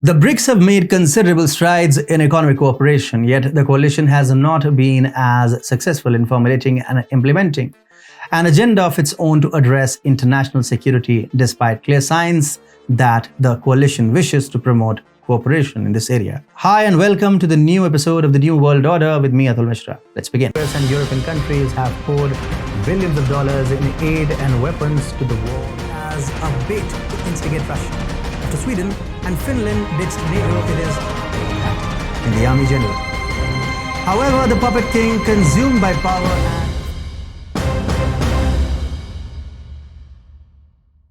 The BRICS have made considerable strides in economic cooperation, yet the coalition has not been as successful in formulating and implementing an agenda of its own to address international security, despite clear signs that the coalition wishes to promote cooperation in this area. Hi and welcome to the new episode of the New World Order with me, Atul Mishra. Let's begin. US and European countries have poured billions of dollars in aid and weapons to the war as a bait to instigate Russia. After Sweden and Finland ditched NATO, it is in the army general. However, the puppet king, consumed by power and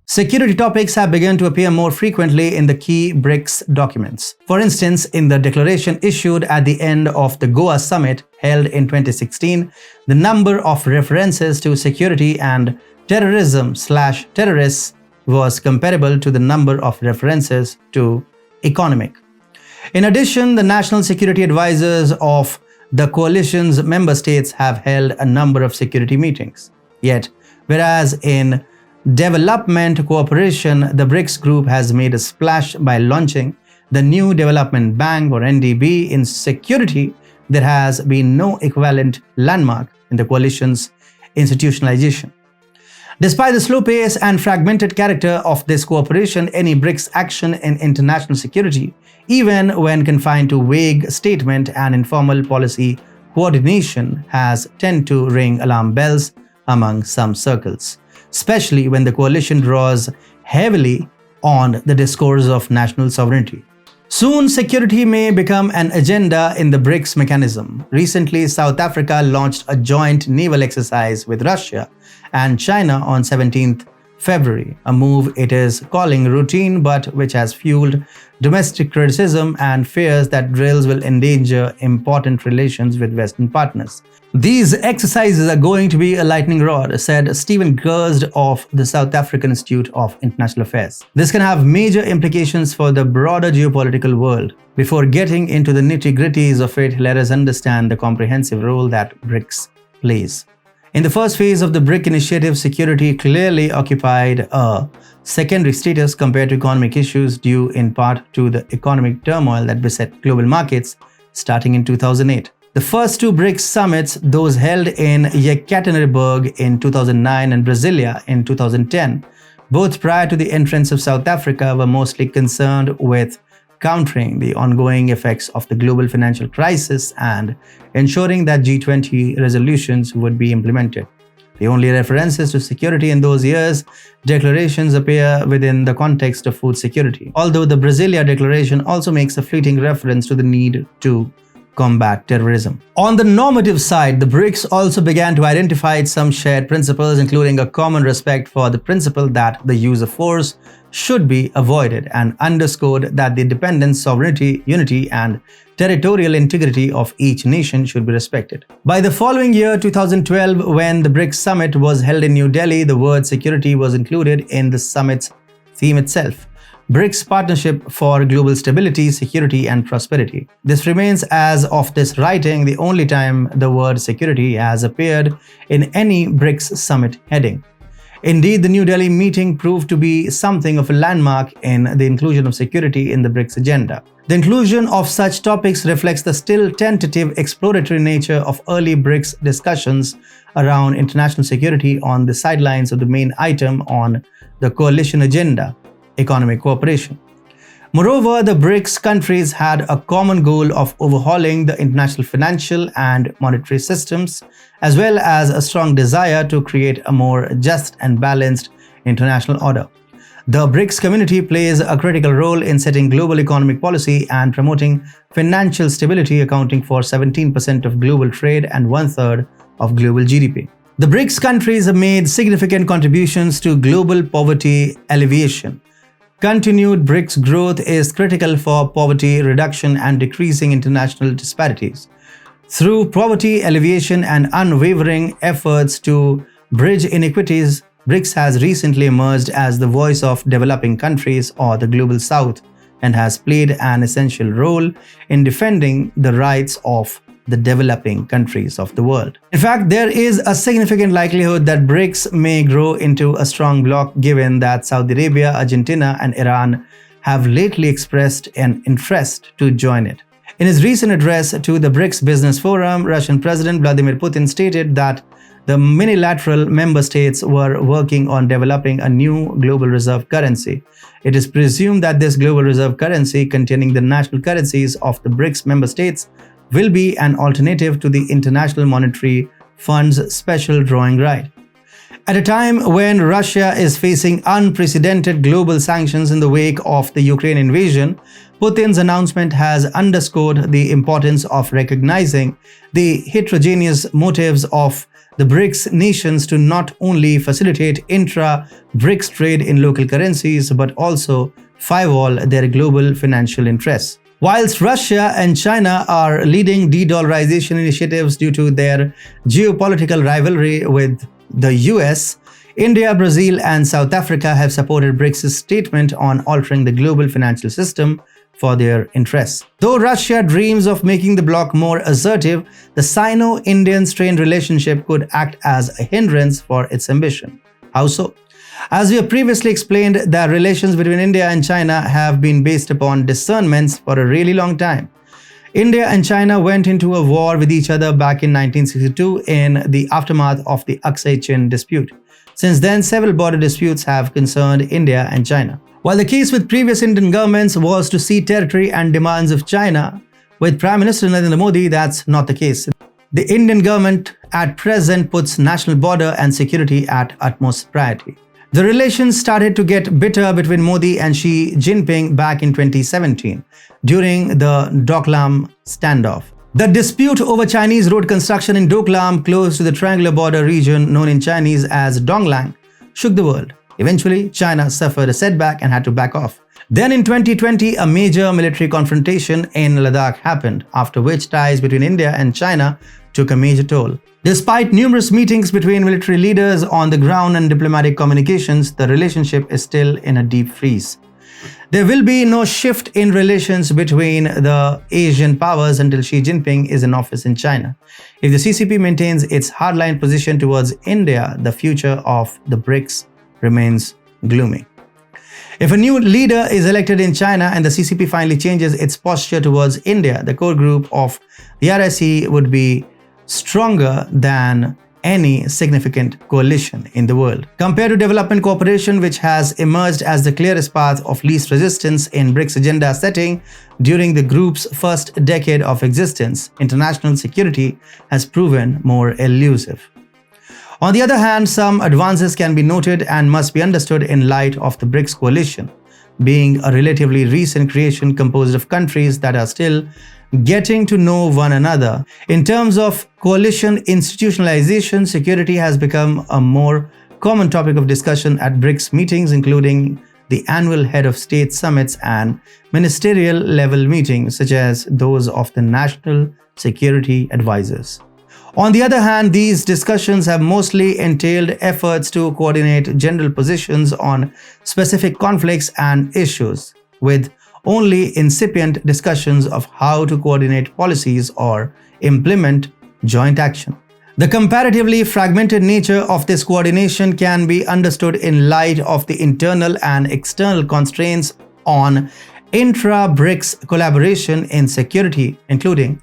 security topics have begun to appear more frequently in the key BRICS documents. For instance, in the declaration issued at the end of the Goa summit held in 2016, the number of references to security and terrorism/terrorists was comparable to the number of references to economic. In addition, the national security advisors of the coalition's member states have held a number of security meetings. Yet, whereas in development cooperation, the BRICS group has made a splash by launching the New Development Bank or NDB. In security, there has been no equivalent landmark in the coalition's institutionalization. Despite the slow pace and fragmented character of this cooperation, any BRICS action in international security, even when confined to vague statement and informal policy coordination, has tended to ring alarm bells among some circles, especially when the coalition draws heavily on the discourse of national sovereignty. Soon, security may become an agenda in the BRICS mechanism. Recently, South Africa launched a joint naval exercise with Russia and China on 17th February, a move it is calling routine but which has fueled domestic criticism and fears that drills will endanger important relations with Western partners. These exercises are going to be a lightning rod, said Stephen Gerst of the South African Institute of International Affairs. This can have major implications for the broader geopolitical world. Before getting into the nitty-gritties of it, let us understand the comprehensive role that BRICS plays. In the first phase of the BRIC initiative, security clearly occupied a secondary status compared to economic issues, due in part to the economic turmoil that beset global markets starting in 2008. The first two BRICS summits, those held in Yekaterinburg in 2009 and Brasilia in 2010, both prior to the entrance of South Africa, were mostly concerned with countering the ongoing effects of the global financial crisis and ensuring that G20 resolutions would be implemented. The only references to security in those years' declarations appear within the context of food security, although the Brasilia Declaration also makes a fleeting reference to the need to combat terrorism. On the normative side, the BRICS also began to identify some shared principles, including a common respect for the principle that the use of force should be avoided, and underscored that the independence, sovereignty, unity, and territorial integrity of each nation should be respected. By the following year, 2012, when the BRICS summit was held in New Delhi, the word security was included in the summit's theme itself: BRICS Partnership for Global Stability, Security and Prosperity. This remains, as of this writing, the only time the word security has appeared in any BRICS summit heading. Indeed, the New Delhi meeting proved to be something of a landmark in the inclusion of security in the BRICS agenda. The inclusion of such topics reflects the still tentative exploratory nature of early BRICS discussions around international security on the sidelines of the main item on the coalition agenda: economic cooperation. Moreover, the BRICS countries had a common goal of overhauling the international financial and monetary systems, as well as a strong desire to create a more just and balanced international order. The BRICS community plays a critical role in setting global economic policy and promoting financial stability, accounting for 17% of global trade and 1/3 of global GDP. The BRICS countries have made significant contributions to global poverty alleviation. Continued BRICS growth is critical for poverty reduction and decreasing international disparities. Through poverty alleviation and unwavering efforts to bridge inequities, BRICS has recently emerged as the voice of developing countries or the global south, and has played an essential role in defending the rights of the developing countries of the world. In fact, there is a significant likelihood that BRICS may grow into a strong bloc, given that Saudi Arabia, Argentina, and Iran have lately expressed an interest to join it. In his recent address to the BRICS Business Forum, Russian President Vladimir Putin stated that the minilateral member states were working on developing a new global reserve currency. It is presumed that this global reserve currency, containing the national currencies of the BRICS member states, will be an alternative to the International Monetary Fund's special drawing right. At a time when Russia is facing unprecedented global sanctions in the wake of the Ukraine invasion, Putin's announcement has underscored the importance of recognizing the heterogeneous motives of the BRICS nations to not only facilitate intra-BRICS trade in local currencies but also firewall their global financial interests. Whilst Russia and China are leading de-dollarization initiatives due to their geopolitical rivalry with the US, India, Brazil, and South Africa have supported BRICS' statement on altering the global financial system for their interests. Though Russia dreams of making the bloc more assertive, the Sino-Indian strained relationship could act as a hindrance for its ambition. How so? As we have previously explained, the relations between India and China have been based upon discernments for a really long time. India and China went into a war with each other back in 1962 in the aftermath of the Aksai Chin dispute. Since then, several border disputes have concerned India and China. While the case with previous Indian governments was to cede territory and demands of China, with Prime Minister Narendra Modi, that's not the case. The Indian government at present puts national border and security at utmost priority. The relations started to get bitter between Modi and Xi Jinping back in 2017 during the Doklam standoff. The dispute over Chinese road construction in Doklam, close to the triangular border region known in Chinese as Donglang, shook the world. Eventually, China suffered a setback and had to back off. Then in 2020, a major military confrontation in Ladakh happened, after which ties between India and China took a major toll. Despite numerous meetings between military leaders on the ground and diplomatic communications, the relationship is still in a deep freeze. There will be no shift in relations between the Asian powers until Xi Jinping is in office in China. If the CCP maintains its hardline position towards India, the future of the BRICS remains gloomy. If a new leader is elected in China and the CCP finally changes its posture towards India, the core group of the RIC would be stronger than any significant coalition in the world. Compared to development cooperation, which has emerged as the clearest path of least resistance in BRICS agenda setting during the group's first decade of existence, international security has proven more elusive. On the other hand, some advances can be noted and must be understood in light of the BRICS coalition, being a relatively recent creation composed of countries that are still getting to know one another. In terms of coalition institutionalization, security has become a more common topic of discussion at BRICS meetings, including the annual head of state summits and ministerial level meetings, such as those of the National Security Advisors. On the other hand, these discussions have mostly entailed efforts to coordinate general positions on specific conflicts and issues, with only incipient discussions of how to coordinate policies or implement joint action. The comparatively fragmented nature of this coordination can be understood in light of the internal and external constraints on intra-BRICS collaboration in security, including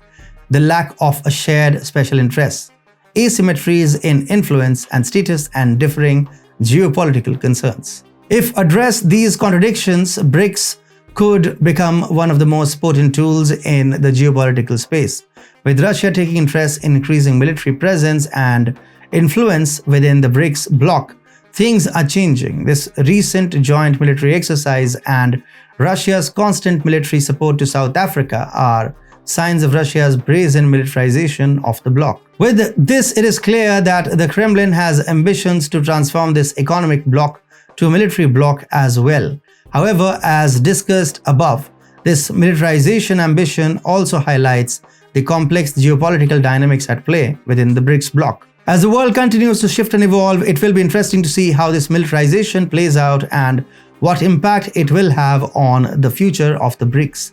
the lack of a shared special interest, asymmetries in influence and status, and differing geopolitical concerns. If address these contradictions, BRICS could become one of the most potent tools in the geopolitical space. With Russia taking interest in increasing military presence and influence within the BRICS bloc, things are changing. This recent joint military exercise and Russia's constant military support to South Africa are signs of Russia's brazen militarization of the bloc. With this, it is clear that the Kremlin has ambitions to transform this economic bloc to a military bloc as well. However, as discussed above, this militarization ambition also highlights the complex geopolitical dynamics at play within the BRICS bloc. As the world continues to shift and evolve, it will be interesting to see how this militarization plays out and what impact it will have on the future of the BRICS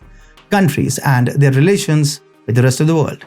countries and their relations with the rest of the world.